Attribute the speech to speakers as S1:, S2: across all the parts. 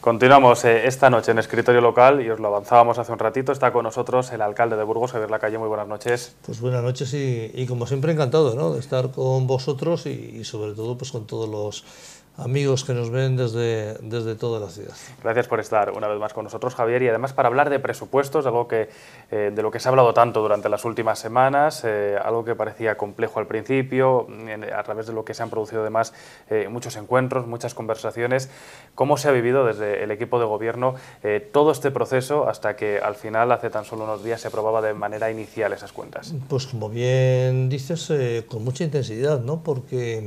S1: Continuamos esta noche en Escritorio Local y os lo avanzábamos hace un ratito. Está con nosotros el alcalde de Burgos, Javier Lacalle. Muy buenas noches.
S2: Pues buenas noches y como siempre encantado, ¿no?, de estar con vosotros y sobre todo pues con todos los amigos que nos ven desde toda la ciudad.
S1: Gracias por estar una vez más con nosotros, Javier, y además para hablar de presupuestos, algo que, de lo que se ha hablado tanto durante las últimas semanas, algo que parecía complejo al principio, a través de lo que se han producido además muchos encuentros, muchas conversaciones. ¿Cómo se ha vivido desde el equipo de gobierno todo este proceso hasta que al final, hace tan solo unos días, se aprobaba de manera inicial esas cuentas?
S2: Pues como bien dices, con mucha intensidad, ¿no?, porque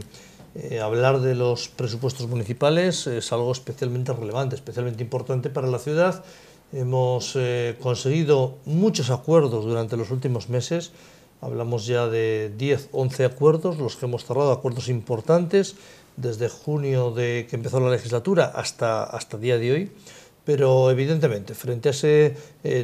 S2: hablar de los presupuestos municipales es algo especialmente relevante, especialmente importante para la ciudad. Hemos conseguido muchos acuerdos durante los últimos meses. Hablamos ya de 10, 11 acuerdos, los que hemos cerrado, acuerdos importantes, desde junio de que empezó la legislatura hasta día de hoy. Pero evidentemente, frente a ese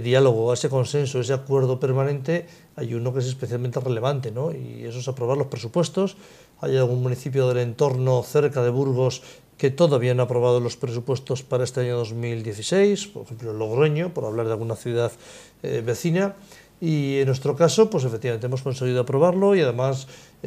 S2: diálogo, a ese consenso, ese acuerdo permanente, hay uno que es especialmente relevante, ¿no?, y eso es aprobar los presupuestos. Hay algún municipio del entorno cerca de Burgos que todavía no ha aprobado los presupuestos para este año 2016, por ejemplo Logroño, por hablar de alguna ciudad vecina. Y en nuestro caso, pues efectivamente hemos conseguido aprobarlo y además,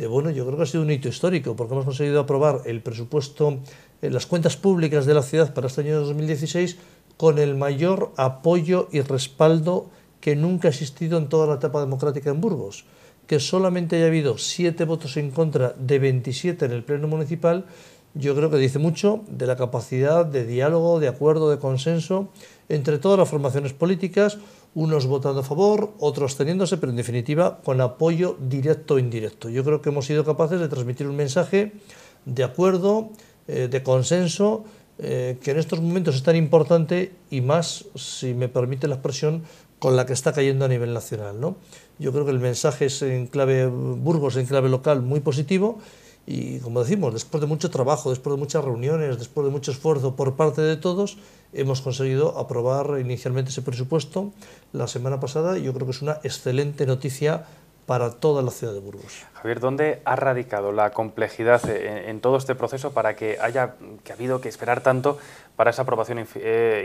S2: bueno, yo creo que ha sido un hito histórico porque hemos conseguido aprobar el presupuesto, las cuentas públicas de la ciudad para este año 2016 con el mayor apoyo y respaldo que nunca ha existido en toda la etapa democrática en Burgos. Que solamente haya habido 7 votos en contra de 27 en el Pleno Municipal, yo creo que dice mucho de la capacidad de diálogo, de acuerdo, de consenso entre todas las formaciones políticas, unos votando a favor, otros absteniéndose, pero en definitiva con apoyo directo o indirecto. Yo creo que hemos sido capaces de transmitir un mensaje de acuerdo, de consenso, que en estos momentos es tan importante y más, si me permite la expresión, con la que está cayendo a nivel nacional, ¿no? Yo creo que el mensaje es en clave Burgos, en clave local, muy positivo y, como decimos, después de mucho trabajo, después de muchas reuniones, después de mucho esfuerzo por parte de todos, hemos conseguido aprobar inicialmente ese presupuesto la semana pasada y yo creo que es una excelente noticia para toda la ciudad de Burgos.
S1: Javier, ¿dónde ha radicado la complejidad en todo este proceso para que ha habido que esperar tanto para esa aprobación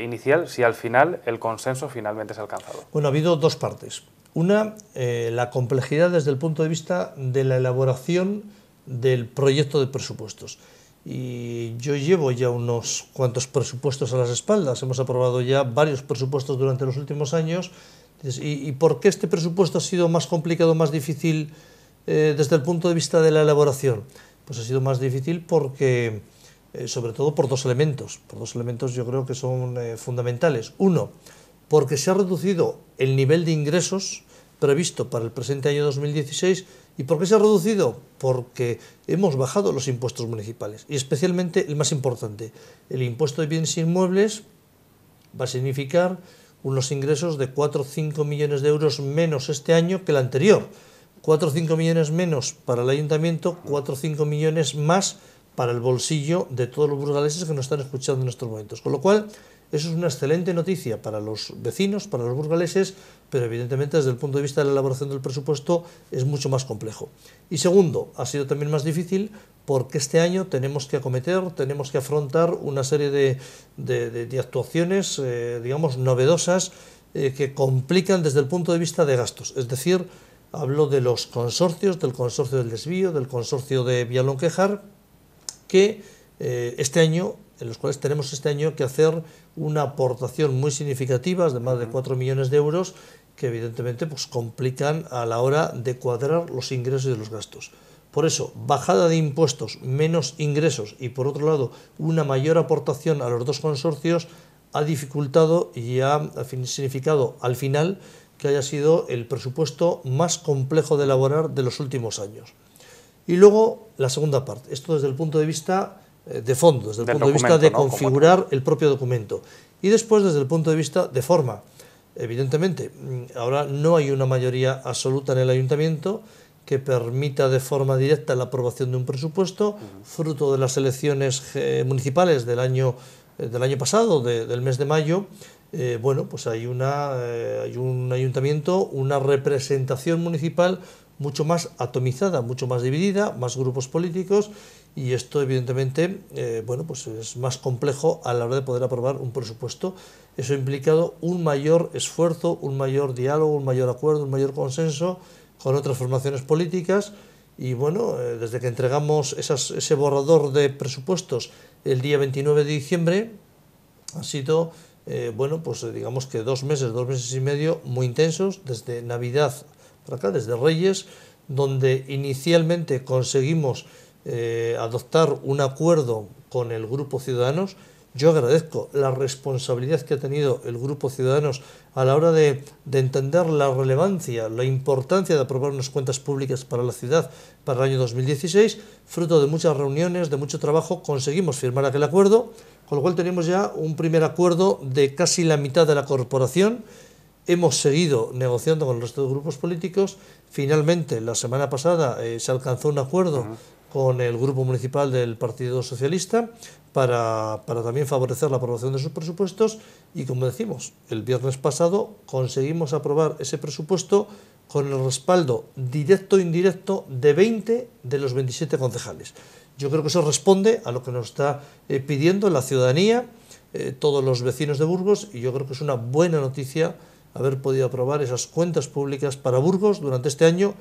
S1: inicial, si al final el consenso finalmente se ha alcanzado?
S2: Bueno, ha habido dos partes. Una, la complejidad desde el punto de vista de la elaboración del proyecto de presupuestos. Y yo llevo ya unos cuantos presupuestos a las espaldas, hemos aprobado ya varios presupuestos durante los últimos años. ¿Y por qué este presupuesto ha sido más complicado, más difícil desde el punto de vista de la elaboración? Pues ha sido más difícil porque, sobre todo por dos elementos yo creo que son fundamentales. Uno, porque se ha reducido el nivel de ingresos previsto para el presente año 2016. ¿Y por qué se ha reducido? Porque hemos bajado los impuestos municipales y especialmente el más importante, el impuesto de bienes inmuebles va a significar unos ingresos de 4 o 5 millones de euros menos este año que el anterior. 4 o 5 millones menos para el ayuntamiento, 4 o 5 millones más para el bolsillo de todos los burgaleses que nos están escuchando en estos momentos. Con lo cual, eso es una excelente noticia para los vecinos, para los burgaleses, pero evidentemente desde el punto de vista de la elaboración del presupuesto es mucho más complejo. Y segundo, ha sido también más difícil porque este año tenemos que afrontar una serie de actuaciones, digamos, novedosas, que complican desde el punto de vista de gastos. Es decir, hablo de los consorcios, del consorcio del desvío, del consorcio de Vialonquejar, que en los cuales tenemos este año que hacer una aportación muy significativa, de más de 4 millones de euros, que evidentemente pues, complican a la hora de cuadrar los ingresos y los gastos. Por eso, bajada de impuestos, menos ingresos y por otro lado una mayor aportación a los dos consorcios ha dificultado y ha significado al final que haya sido el presupuesto más complejo de elaborar de los últimos años. Y luego la segunda parte, esto desde el punto de vista de fondo, desde el punto de vista de configurar el propio documento. Y después desde el punto de vista de forma. Evidentemente, ahora no hay una mayoría absoluta en el ayuntamiento que permita de forma directa la aprobación de un presupuesto, fruto de las elecciones municipales del año pasado, del mes de mayo. Bueno, pues hay un ayuntamiento, una representación municipal mucho más atomizada, mucho más dividida, más grupos políticos, y esto evidentemente bueno, pues es más complejo a la hora de poder aprobar un presupuesto. Eso ha implicado un mayor esfuerzo, un mayor diálogo, un mayor acuerdo, un mayor consenso con otras formaciones políticas. Y bueno, desde que entregamos ese borrador de presupuestos el día 29 de diciembre, ha sido, bueno, pues digamos que 2 meses y medio muy intensos, desde Navidad para acá, desde Reyes, donde inicialmente conseguimos adoptar un acuerdo con el Grupo Ciudadanos. Yo agradezco la responsabilidad que ha tenido el Grupo Ciudadanos a la hora de entender la relevancia, la importancia de aprobar unas cuentas públicas para la ciudad para el año 2016. Fruto de muchas reuniones, de mucho trabajo, conseguimos firmar aquel acuerdo, con lo cual tenemos ya un primer acuerdo de casi la mitad de la corporación. Hemos seguido negociando con el resto de grupos políticos. Finalmente, la semana pasada se alcanzó un acuerdo con el Grupo Municipal del Partido Socialista para también favorecer la aprobación de sus presupuestos, y como decimos, el viernes pasado conseguimos aprobar ese presupuesto con el respaldo directo e indirecto de 20 de los 27 concejales. Yo creo que eso responde a lo que nos está pidiendo la ciudadanía, todos los vecinos de Burgos, y yo creo que es una buena noticia haber podido aprobar esas cuentas públicas para Burgos durante este año,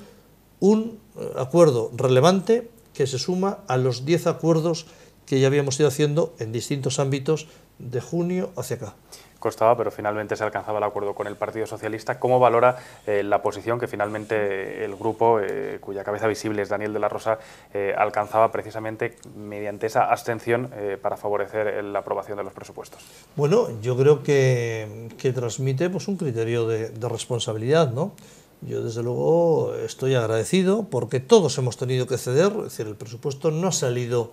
S2: un acuerdo relevante que se suma a los 10 acuerdos que ya habíamos ido haciendo en distintos ámbitos de junio hacia acá.
S1: Costaba, pero finalmente se alcanzaba el acuerdo con el Partido Socialista. ¿Cómo valora la posición que finalmente el grupo, cuya cabeza visible es Daniel de la Rosa, alcanzaba precisamente mediante esa abstención para favorecer la aprobación de los presupuestos?
S2: Bueno, yo creo que transmite pues un criterio de responsabilidad, ¿no? Yo desde luego estoy agradecido porque todos hemos tenido que ceder, es decir, el presupuesto no ha salido,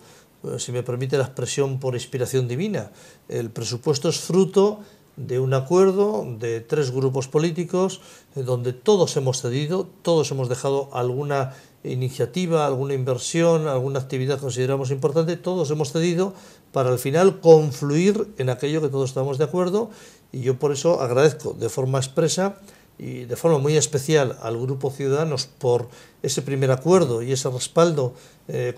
S2: si me permite la expresión, por inspiración divina. El presupuesto es fruto de un acuerdo de 3 grupos políticos donde todos hemos cedido, todos hemos dejado alguna iniciativa, alguna inversión, alguna actividad que consideramos importante, todos hemos cedido para al final confluir en aquello que todos estamos de acuerdo, y yo por eso agradezco de forma expresa y de forma muy especial al Grupo Ciudadanos por ese primer acuerdo y ese respaldo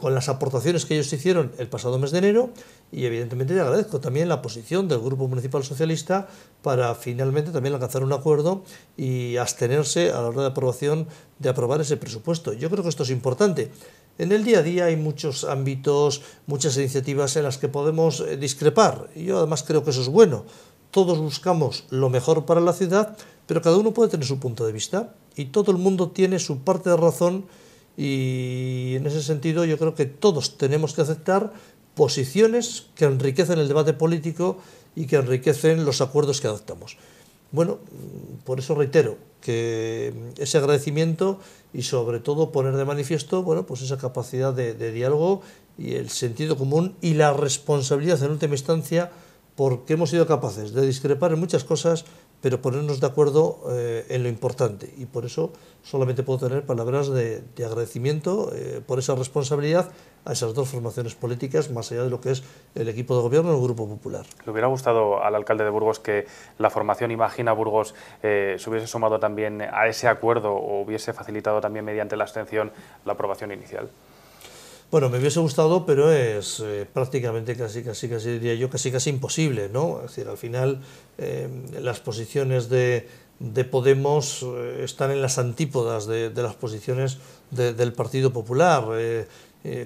S2: con las aportaciones que ellos hicieron el pasado mes de enero, y evidentemente le agradezco también la posición del Grupo Municipal Socialista para finalmente también alcanzar un acuerdo y abstenerse a la hora de aprobación de aprobar ese presupuesto. Yo creo que esto es importante. En el día a día hay muchos ámbitos, muchas iniciativas en las que podemos discrepar, y yo además creo que eso es bueno. Todos buscamos lo mejor para la ciudad, pero cada uno puede tener su punto de vista y todo el mundo tiene su parte de razón, y en ese sentido yo creo que todos tenemos que aceptar posiciones que enriquecen el debate político y que enriquecen los acuerdos que adoptamos. Bueno, por eso reitero que ese agradecimiento y sobre todo poner de manifiesto, bueno, pues esa capacidad de diálogo y el sentido común y la responsabilidad en última instancia, porque hemos sido capaces de discrepar en muchas cosas, pero ponernos de acuerdo en lo importante, y por eso solamente puedo tener palabras de agradecimiento por esa responsabilidad a esas 2 formaciones políticas, más allá de lo que es el equipo de gobierno y el Grupo Popular.
S1: ¿Le hubiera gustado al alcalde de Burgos que la formación Imagina Burgos se hubiese sumado también a ese acuerdo o hubiese facilitado también mediante la abstención la aprobación inicial?
S2: Bueno, me hubiese gustado, pero es prácticamente casi diría yo, casi imposible, ¿no? Es decir, al final las posiciones de Podemos están en las antípodas de las posiciones del Partido Popular.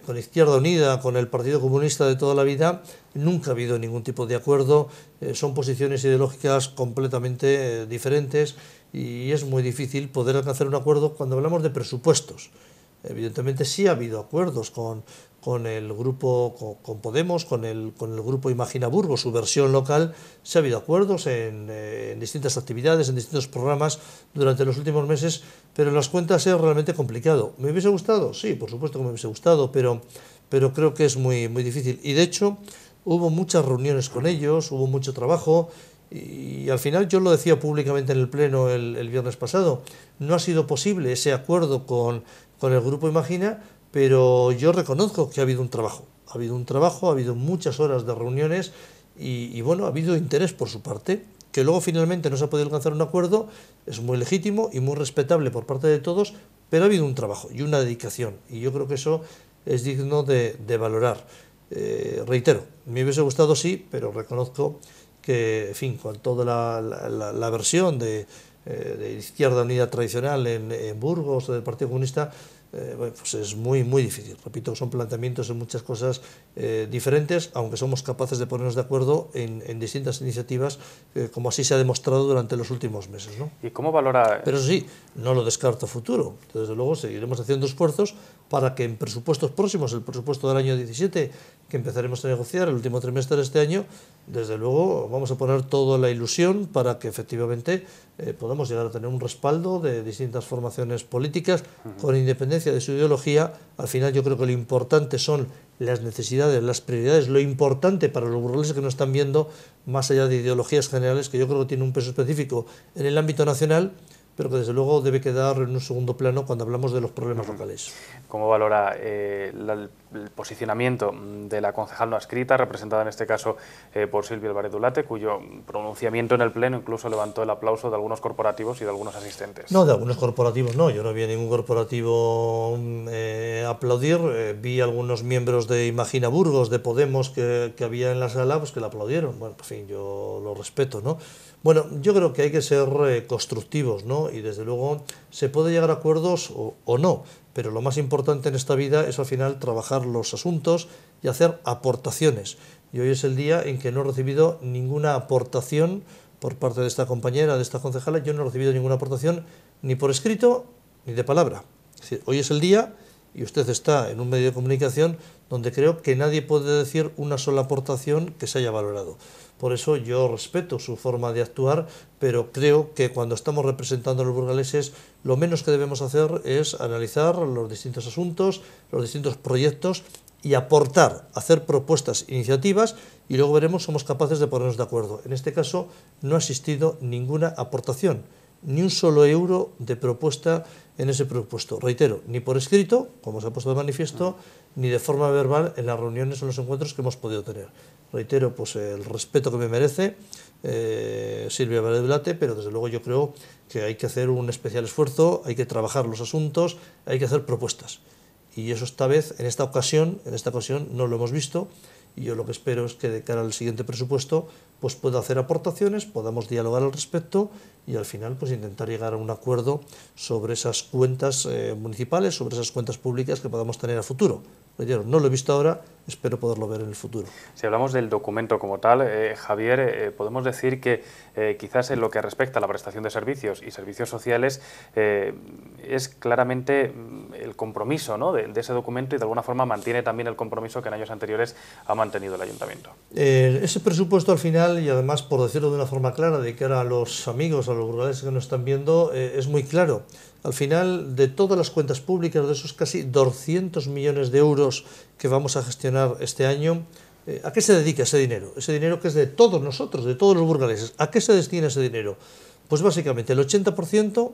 S2: Con Izquierda Unida, con el Partido Comunista de toda la vida, nunca ha habido ningún tipo de acuerdo. Son posiciones ideológicas completamente diferentes, y es muy difícil poder alcanzar un acuerdo cuando hablamos de presupuestos. Evidentemente sí ha habido acuerdos con el grupo, con Podemos, con el grupo Imagina Burgos, su versión local. Sí ha habido acuerdos en distintas actividades, en distintos programas durante los últimos meses, pero en las cuentas es realmente complicado. ¿Me hubiese gustado? Sí, por supuesto que me hubiese gustado, pero creo que es muy difícil. Y de hecho hubo muchas reuniones con ellos, hubo mucho trabajo, y al final yo lo decía públicamente en el Pleno el viernes pasado, no ha sido posible ese acuerdo con el Grupo Imagina, pero yo reconozco que ha habido un trabajo, ha habido muchas horas de reuniones y bueno, ha habido interés por su parte. Que luego finalmente no se ha podido alcanzar un acuerdo es muy legítimo y muy respetable por parte de todos, pero ha habido un trabajo y una dedicación, y yo creo que eso es digno de valorar. Reitero, me hubiese gustado sí, pero reconozco que, en fin, con toda la versión de Izquierda Unida tradicional en Burgos, del Partido Comunista, bueno, pues es muy difícil. Repito, son planteamientos en muchas cosas diferentes, aunque somos capaces de ponernos de acuerdo en distintas iniciativas, como así se ha demostrado durante los últimos meses, ¿no?
S1: ¿Y cómo valora?
S2: Pero sí, no lo descarto a futuro. Desde luego seguiremos haciendo esfuerzos para que en presupuestos próximos, el presupuesto del año 17, que empezaremos a negociar el último trimestre de este año, desde luego vamos a poner toda la ilusión para que efectivamente podamos llegar a tener un respaldo de distintas formaciones políticas con independencia de su ideología. Al final yo creo que lo importante son las necesidades, las prioridades, lo importante para los burgaleses que nos están viendo, más allá de ideologías generales, que yo creo que tienen un peso específico en el ámbito nacional, pero que desde luego debe quedar en un segundo plano cuando hablamos de los problemas locales.
S1: ¿Cómo valora el posicionamiento de la concejal no adscrita, representada en este caso por Silvia Álvarez Dulate, cuyo pronunciamiento en el Pleno incluso levantó el aplauso de algunos corporativos y de algunos asistentes?
S2: No, de algunos corporativos no, yo no vi a ningún corporativo aplaudir, vi algunos miembros de Imagina Burgos, de Podemos, que había en la sala, pues que la aplaudieron. Bueno, en fin, yo lo respeto, ¿no? Bueno, yo creo que hay que ser constructivos, ¿no? Y desde luego se puede llegar a acuerdos o no, pero lo más importante en esta vida es al final trabajar los asuntos y hacer aportaciones. Y hoy es el día en que no he recibido ninguna aportación por parte de esta compañera, de esta concejala. Yo no he recibido ninguna aportación ni por escrito ni de palabra. Es decir, hoy es el día y usted está en un medio de comunicación donde creo que nadie puede decir una sola aportación que se haya valorado. Por eso yo respeto su forma de actuar, pero creo que cuando estamos representando a los burgaleses, lo menos que debemos hacer es analizar los distintos asuntos, los distintos proyectos y aportar, hacer propuestas, iniciativas, y luego veremos si somos capaces de ponernos de acuerdo. En este caso no ha existido ninguna aportación, ni un solo euro de propuesta en ese presupuesto. Reitero, ni por escrito, como se ha puesto de manifiesto, ni de forma verbal en las reuniones o en los encuentros que hemos podido tener. Reitero, pues el respeto que me merece Silvia Álvarez Dulate, pero desde luego yo creo que hay que hacer un especial esfuerzo, hay que trabajar los asuntos, hay que hacer propuestas. Y eso esta vez, en esta ocasión no lo hemos visto, y yo lo que espero es que de cara al siguiente presupuesto pues pueda hacer aportaciones, podamos dialogar al respecto y al final pues intentar llegar a un acuerdo sobre esas cuentas municipales, sobre esas cuentas públicas que podamos tener a futuro. No lo he visto ahora, espero poderlo ver en el futuro.
S1: Si hablamos del documento como tal, Javier, podemos decir que quizás en lo que respecta a la prestación de servicios y servicios sociales es claramente el compromiso, ¿no?, de ese documento, y de alguna forma mantiene también el compromiso que en años anteriores ha mantenido el Ayuntamiento.
S2: Ese presupuesto al final, y además por decirlo de una forma clara, de cara a los amigos, a los burgaleses que nos están viendo, es muy claro. Al final, de todas las cuentas públicas, de esos casi 200 millones de euros que vamos a gestionar este año, ¿a qué se dedica ese dinero? Ese dinero que es de todos nosotros, de todos los burgaleses. ¿A qué se destina ese dinero? Pues básicamente el 80%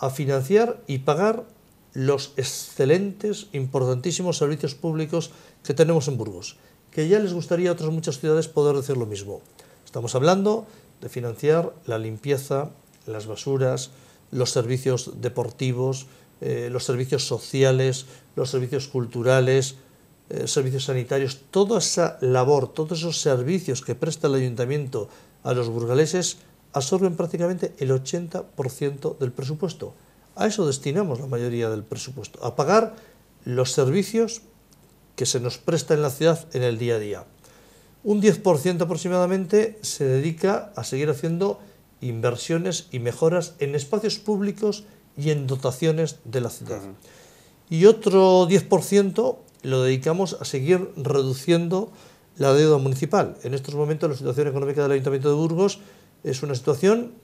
S2: a financiar y pagar los excelentes, importantísimos servicios públicos que tenemos en Burgos, que ya les gustaría a otras muchas ciudades poder decir lo mismo. Estamos hablando de financiar la limpieza, las basuras, los servicios deportivos, los servicios sociales, los servicios culturales, servicios sanitarios, toda esa labor, todos esos servicios que presta el Ayuntamiento a los burgaleses absorben prácticamente el 80% del presupuesto. A eso destinamos la mayoría del presupuesto, a pagar los servicios que se nos presta en la ciudad en el día a día. Un 10% aproximadamente se dedica a seguir haciendo inversiones y mejoras en espacios públicos y en dotaciones de la ciudad. Y otro 10% lo dedicamos a seguir reduciendo la deuda municipal. En estos momentos la situación económica del Ayuntamiento de Burgos es una situación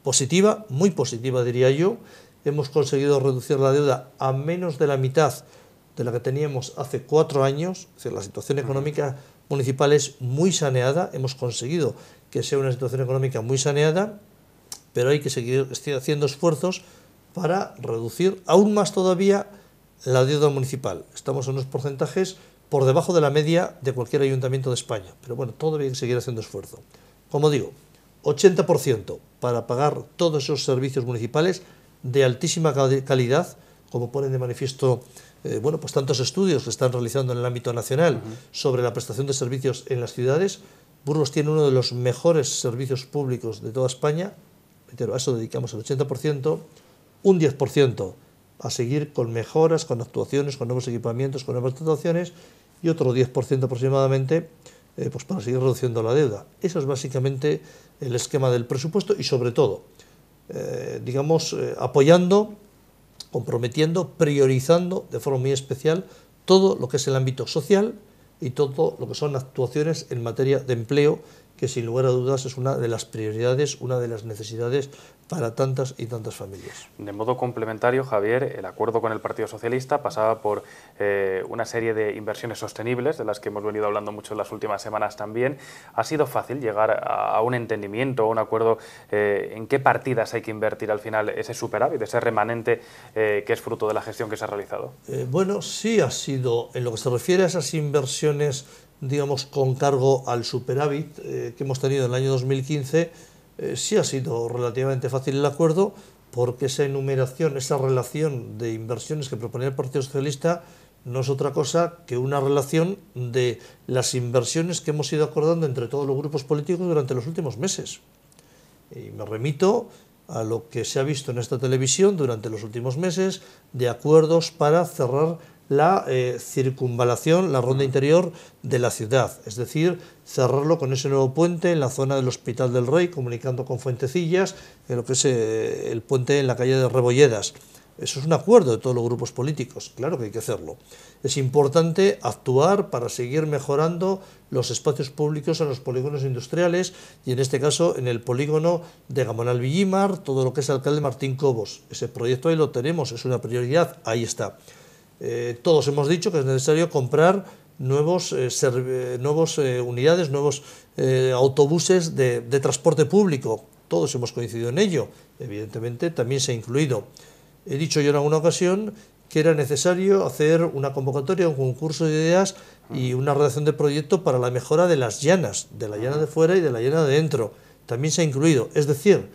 S2: positiva, muy positiva diría yo. Hemos conseguido reducir la deuda a menos de la mitad de la que teníamos hace 4 años. Es decir, la situación económica municipal es muy saneada, hemos conseguido que sea una situación económica muy saneada, pero hay que seguir haciendo esfuerzos para reducir aún más todavía la deuda municipal. Estamos en unos porcentajes por debajo de la media de cualquier ayuntamiento de España, pero bueno, todavía hay que seguir haciendo esfuerzo. Como digo, 80% para pagar todos esos servicios municipales, de altísima calidad, como ponen de manifiesto bueno, pues tantos estudios que están realizando en el ámbito nacional sobre la prestación de servicios en las ciudades. Burgos tiene uno de los mejores servicios públicos de toda España, a eso dedicamos el 80%, un 10% a seguir con mejoras, con actuaciones, con nuevos equipamientos, con nuevas dotaciones, y otro 10% aproximadamente pues para seguir reduciendo la deuda. Eso es básicamente el esquema del presupuesto y sobre todo, digamos, apoyando, comprometiendo, priorizando de forma muy especial todo lo que es el ámbito social y todo lo que son actuaciones en materia de empleo, que sin lugar a dudas es una de las prioridades, una de las necesidades para tantas y tantas familias.
S1: De modo complementario, Javier, el acuerdo con el Partido Socialista pasaba por una serie de inversiones sostenibles, de las que hemos venido hablando mucho en las últimas semanas también. ¿Ha sido fácil llegar a un entendimiento, a un acuerdo en qué partidas hay que invertir al final ese superávit, ese remanente que es fruto de la gestión que se ha realizado?
S2: Bueno, sí ha sido, en lo que se refiere a esas inversiones, digamos, con cargo al superávit que hemos tenido en el año 2015, sí ha sido relativamente fácil el acuerdo, porque esa enumeración, esa relación de inversiones que proponía el Partido Socialista no es otra cosa que una relación de las inversiones que hemos ido acordando entre todos los grupos políticos durante los últimos meses. Y me remito a lo que se ha visto en esta televisión durante los últimos meses de acuerdos para cerrar la circunvalación, la ronda interior de la ciudad, es decir, cerrarlo con ese nuevo puente en la zona del Hospital del Rey, comunicando con Fuentecillas, en lo que es el puente en la calle de Rebolledas. Eso es un acuerdo de todos los grupos políticos, claro que hay que hacerlo. Es importante actuar para seguir mejorando los espacios públicos en los polígonos industriales y en este caso en el polígono de Gamonal-Villimar, todo lo que es Alcalde Martín Cobos. Ese proyecto ahí lo tenemos, es una prioridad, ahí está. Todos hemos dicho que es necesario comprar nuevos unidades, nuevos autobuses de transporte público. Todos hemos coincidido en ello, evidentemente también se ha incluido. He dicho yo en alguna ocasión que era necesario hacer una convocatoria, un concurso de ideas y una redacción de proyecto para la mejora de las llanas, de la llana de fuera y de la llana de dentro. También se ha incluido, es decir,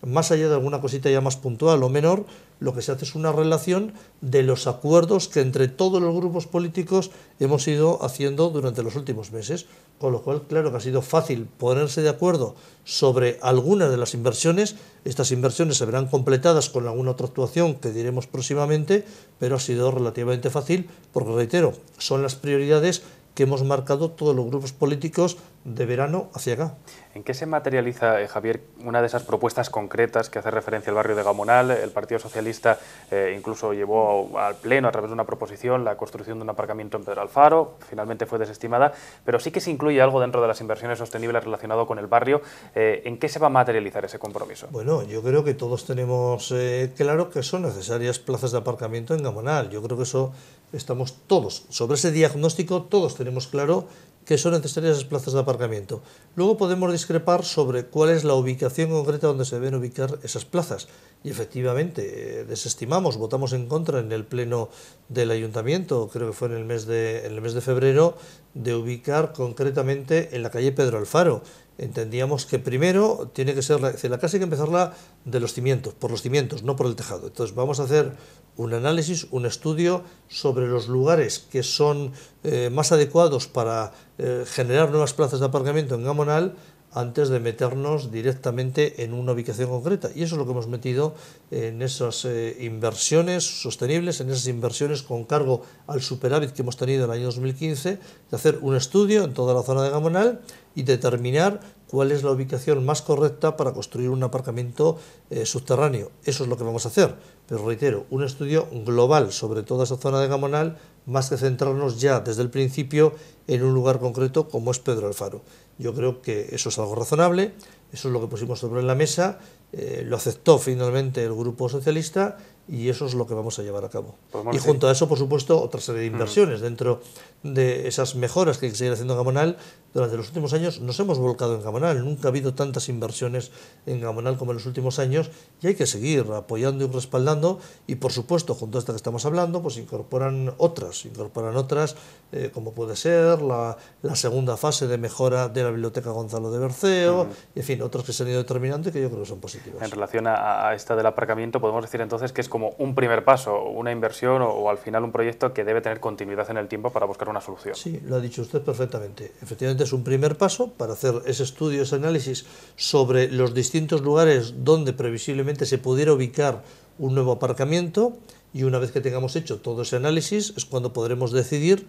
S2: más allá de alguna cosita ya más puntual o menor, lo que se hace es una relación de los acuerdos que entre todos los grupos políticos hemos ido haciendo durante los últimos meses, con lo cual claro que ha sido fácil ponerse de acuerdo sobre algunas de las inversiones. Estas inversiones se verán completadas con alguna otra actuación que diremos próximamente, pero ha sido relativamente fácil porque, reitero, son las prioridades que hemos marcado todos los grupos políticos de verano hacia acá.
S1: ¿En qué se materializa, Javier, una de esas propuestas concretas que hace referencia al barrio de Gamonal? El Partido Socialista incluso llevó al Pleno, a través de una proposición, la construcción de un aparcamiento en Pedro Alfaro, finalmente fue desestimada, pero sí que se incluye algo dentro de las inversiones sostenibles relacionado con el barrio. ¿En qué se va a materializar ese compromiso?
S2: Bueno, yo creo que todos tenemos claro que son necesarias plazas de aparcamiento en Gamonal. Yo creo que eso estamos todos, sobre ese diagnóstico todos tenemos claro que son necesarias esas plazas de aparcamiento. Luego podemos discrepar sobre cuál es la ubicación concreta donde se deben ubicar esas plazas. Y efectivamente, desestimamos, votamos en contra en el pleno del ayuntamiento, creo que fue en el mes de febrero, de ubicar concretamente en la calle Pedro Alfaro. Entendíamos que primero tiene que ser, la casa hay que empezarla de los cimientos, por los cimientos, no por el tejado. Entonces vamos a hacer un análisis, un estudio sobre los lugares que son más adecuados para generar nuevas plazas de aparcamiento en Gamonal antes de meternos directamente en una ubicación concreta. Y eso es lo que hemos metido en esas inversiones sostenibles, en esas inversiones con cargo al superávit que hemos tenido en el año 2015, de hacer un estudio en toda la zona de Gamonal y determinar cuál es la ubicación más correcta para construir un aparcamiento subterráneo. Eso es lo que vamos a hacer, pero reitero, un estudio global sobre toda esa zona de Gamonal, más que centrarnos ya desde el principio en un lugar concreto como es Pedro Alfaro. Yo creo que eso es algo razonable, eso es lo que pusimos sobre la mesa, lo aceptó finalmente el Grupo Socialista y eso es lo que vamos a llevar a cabo. Y junto a eso, por supuesto, otra serie de inversiones. Dentro de esas mejoras que hay que seguir haciendo en Gamonal, durante los últimos años nos hemos volcado en Gamonal. Nunca ha habido tantas inversiones en Gamonal como en los últimos años y hay que seguir apoyando y respaldando. Y, por supuesto, junto a esta que estamos hablando, pues incorporan otras como puede ser la segunda fase de mejora de la Biblioteca Gonzalo de Berceo, y, en fin, otras que se han ido determinando y que yo creo que son positivas. definitivas.
S1: En relación a esta del aparcamiento, podemos decir entonces que es como un primer paso, una inversión o al final un proyecto que debe tener continuidad en el tiempo para buscar una solución.
S2: Sí, lo ha dicho usted perfectamente. Efectivamente es un primer paso para hacer ese estudio, ese análisis sobre los distintos lugares donde previsiblemente se pudiera ubicar un nuevo aparcamiento, y una vez que tengamos hecho todo ese análisis es cuando podremos decidir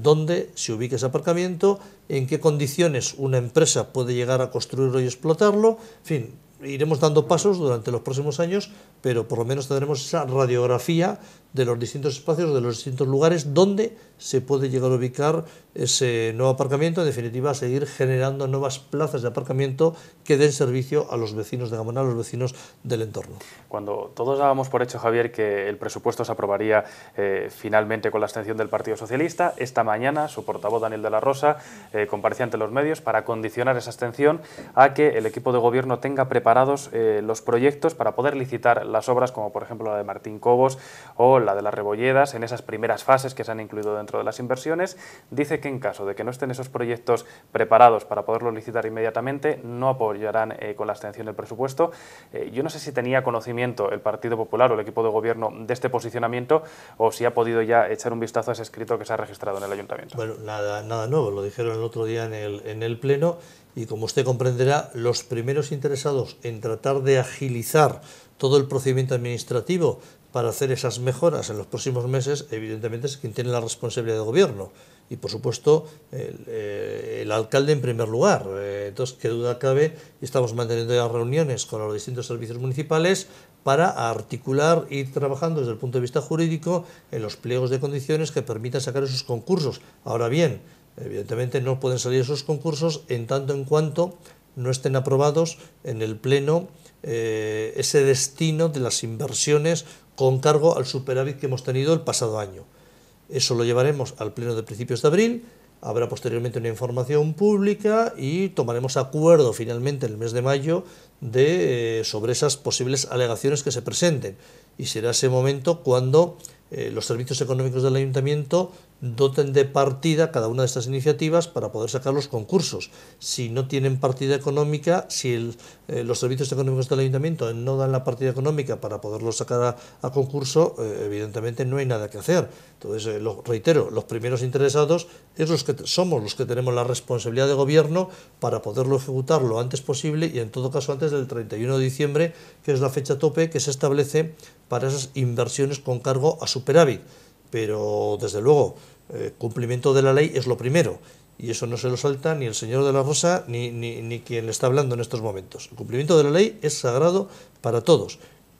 S2: dónde se ubica ese aparcamiento, en qué condiciones una empresa puede llegar a construirlo y explotarlo, en fin, iremos dando pasos durante los próximos años, pero por lo menos tendremos esa radiografía de los distintos espacios, de los distintos lugares donde se puede llegar a ubicar ese nuevo aparcamiento, en definitiva a seguir generando nuevas plazas de aparcamiento que den servicio a los vecinos de Gamonal, a los vecinos del entorno.
S1: Cuando todos dábamos por hecho, Javier, que el presupuesto se aprobaría finalmente con la abstención del Partido Socialista, esta mañana su portavoz Daniel de la Rosa comparecía ante los medios para condicionar esa abstención a que el equipo de gobierno tenga preparados los proyectos para poder licitar las obras, como por ejemplo la de Martín Cobos o la de las Rebolledas, en esas primeras fases que se han incluido dentro de las inversiones. Dice que en caso de que no estén esos proyectos preparados para poderlos licitar inmediatamente, no apoyarán con la abstención el presupuesto. Yo no sé si tenía conocimiento el Partido Popular o el equipo de gobierno de este posicionamiento o si ha podido ya echar un vistazo a ese escrito que se ha registrado en el Ayuntamiento.
S2: Bueno, nada nuevo, lo dijeron el otro día en el Pleno, y como usted comprenderá, los primeros interesados en tratar de agilizar todo el procedimiento administrativo para hacer esas mejoras en los próximos meses, evidentemente es quien tiene la responsabilidad de gobierno y, por supuesto, el alcalde en primer lugar. Entonces, qué duda cabe, y estamos manteniendo ya reuniones con los distintos servicios municipales para articular y ir trabajando desde el punto de vista jurídico en los pliegos de condiciones que permitan sacar esos concursos. Ahora bien, evidentemente no pueden salir esos concursos en tanto en cuanto no estén aprobados en el Pleno ese destino de las inversiones con cargo al superávit que hemos tenido el pasado año. Eso lo llevaremos al Pleno de principios de abril, habrá posteriormente una información pública y tomaremos acuerdo finalmente en el mes de mayo sobre esas posibles alegaciones que se presenten. Y será ese momento cuando los servicios económicos del Ayuntamiento doten de partida cada una de estas iniciativas para poder sacar los concursos. Si no tienen partida económica, si los servicios económicos del Ayuntamiento no dan la partida económica para poderlo sacar a concurso, evidentemente no hay nada que hacer. Entonces, reitero, los primeros interesados somos los que tenemos la responsabilidad de gobierno para poderlo ejecutar lo antes posible y en todo caso antes del 31 de diciembre, que es la fecha tope que se establece para esas inversiones con cargo a superávit. Pero, desde luego, cumplimiento de la ley es lo primero, y eso no se lo salta ni el señor de la Rosa ni quien le está hablando en estos momentos. El cumplimiento de la ley es sagrado para todos,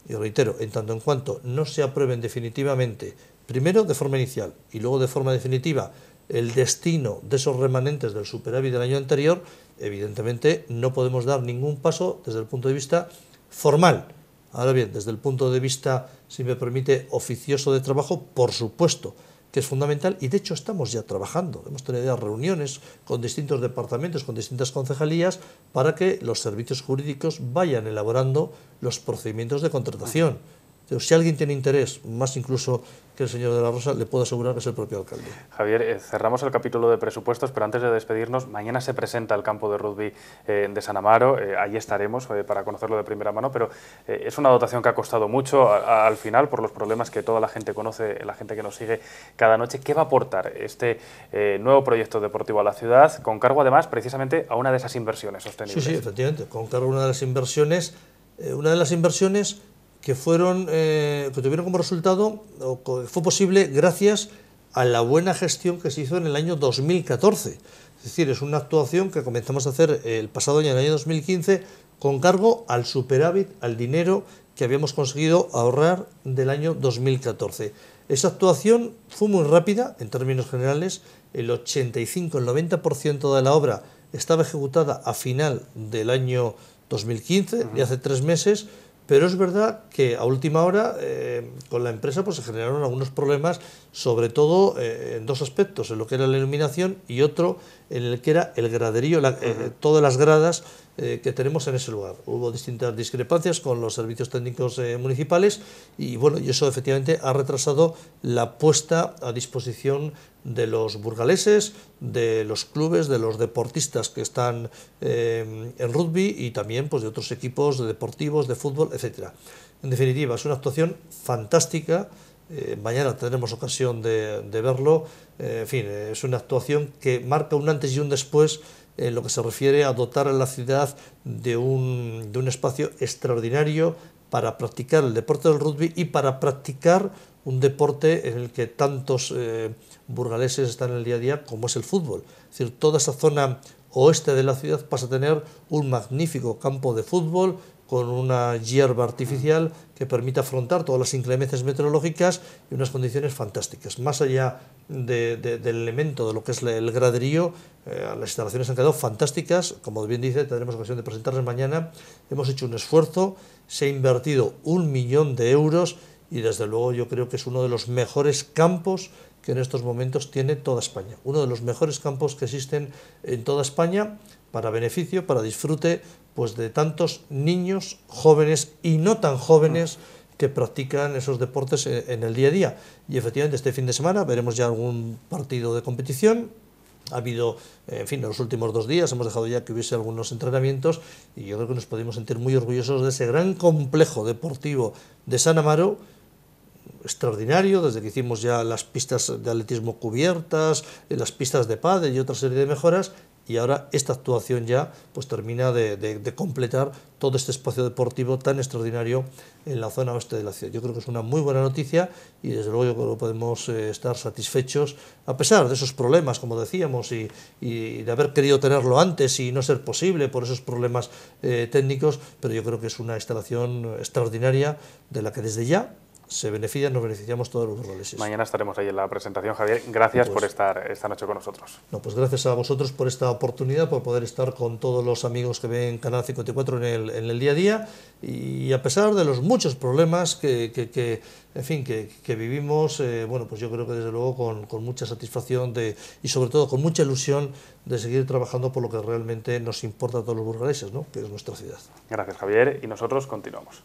S2: y reitero, en tanto en cuanto no se aprueben definitivamente, primero de forma inicial y luego de forma definitiva, el destino de esos remanentes del superávit del año anterior, evidentemente no podemos dar ningún paso desde el punto de vista formal. Ahora bien, desde el punto de vista, si me permite, oficioso de trabajo, por supuesto que es fundamental, y de hecho estamos ya trabajando, hemos tenido ya reuniones con distintos departamentos, con distintas concejalías, para que los servicios jurídicos vayan elaborando los procedimientos de contratación. Entonces, si alguien tiene interés, más incluso que el señor de la Rosa, le puedo asegurar que es el propio alcalde.
S1: Javier, cerramos el capítulo de presupuestos, pero antes de despedirnos, mañana se presenta el campo de rugby de San Amaro, allí estaremos para conocerlo de primera mano, pero es una dotación que ha costado mucho al final por los problemas que toda la gente conoce, la gente que nos sigue cada noche. ¿Qué va a aportar este nuevo proyecto deportivo a la ciudad, con cargo además precisamente a una de esas inversiones sostenibles?
S2: Sí, efectivamente, con cargo a una de las inversiones que tuvieron como resultado, o que fue posible gracias a la buena gestión que se hizo en el año 2014. Es decir, es una actuación que comenzamos a hacer el pasado año, en el año 2015, con cargo al superávit, al dinero que habíamos conseguido ahorrar del año 2014. Esa actuación fue muy rápida, en términos generales, el 85, el 90% de la obra estaba ejecutada a final del año 2015, de hace 3 meses, pero es verdad que a última hora con la empresa pues se generaron algunos problemas, sobre todo en 2 aspectos, en lo que era la iluminación y otro en el que era el graderío, todas las gradas que tenemos en ese lugar. Hubo distintas discrepancias con los servicios técnicos municipales y bueno, y eso efectivamente ha retrasado la puesta a disposición de los burgaleses, de los clubes, de los deportistas que están en rugby y también pues, de otros equipos deportivos, de fútbol, etcétera. En definitiva, es una actuación fantástica. Mañana tendremos ocasión de verlo. En fin, es una actuación que marca un antes y un después en lo que se refiere a dotar a la ciudad de un espacio extraordinario para practicar el deporte del rugby y para practicar un deporte en el que tantos burgaleses están en el día a día como es el fútbol. Es decir, toda esa zona oeste de la ciudad pasa a tener un magnífico campo de fútbol con una hierba artificial que permite afrontar todas las inclemencias meteorológicas y unas condiciones fantásticas. Más allá del elemento de lo que es el graderío, las instalaciones han quedado fantásticas. Como bien dice, tendremos ocasión de presentarles mañana. Hemos hecho un esfuerzo, se ha invertido 1 millón de euros y desde luego yo creo que es uno de los mejores campos que en estos momentos tiene toda España. Uno de los mejores campos que existen en toda España para beneficio, para disfrute pues de tantos niños, jóvenes y no tan jóvenes que practican esos deportes en el día a día. Y efectivamente este fin de semana veremos ya algún partido de competición. Ha habido, en fin, en los últimos 2 días hemos dejado ya que hubiese algunos entrenamientos y yo creo que nos podemos sentir muy orgullosos de ese gran complejo deportivo de San Amaro, extraordinario, desde que hicimos ya las pistas de atletismo cubiertas, las pistas de pádel y otra serie de mejoras, y ahora esta actuación ya pues termina de completar todo este espacio deportivo tan extraordinario en la zona oeste de la ciudad. Yo creo que es una muy buena noticia y desde luego yo creo que podemos estar satisfechos a pesar de esos problemas, como decíamos, y de haber querido tenerlo antes y no ser posible por esos problemas técnicos, pero yo creo que es una instalación extraordinaria de la que desde ya nos beneficiamos todos los burgaleses.
S1: Mañana estaremos ahí en la presentación, Javier. Gracias por estar esta noche con nosotros.
S2: No, pues gracias a vosotros por esta oportunidad, por poder estar con todos los amigos que ven Canal 54 en el día a día y a pesar de los muchos problemas que vivimos, bueno, pues yo creo que desde luego con mucha satisfacción y sobre todo con mucha ilusión de seguir trabajando por lo que realmente nos importa a todos los burgaleses, ¿no? Que es nuestra ciudad.
S1: Gracias, Javier, y nosotros continuamos.